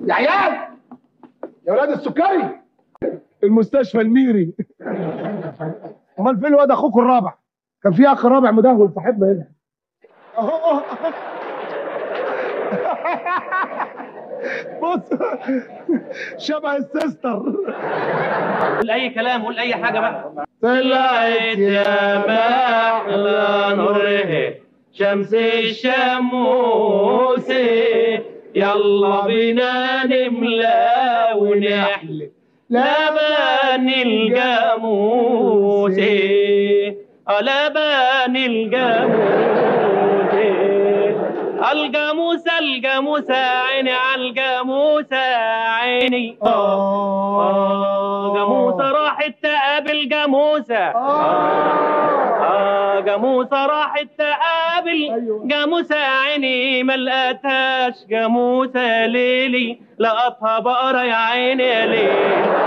يا عيال، يا ولاد السكري، المستشفى الميري. امال فين الواد اخوك الرابع؟ كان في اخ رابع مدهول صاحبنا هنا. اهو. بص، شبه السيستر. قول اي كلام، قول اي حاجه بقى. طلعت يا محلى نوره شمس الشموس، يلا بينا نملى ونحلي لبن الجاموس، لبن الجاموس. الجاموسة الجاموسة عيني على الجاموسة عيني. جاموسة راحت تقابل جاموسة. جاموسة راحت تقابل جاموسة عيني ما لقتهاش. جاموسة ليلي لقطها بقرة يا عيني يا ليل.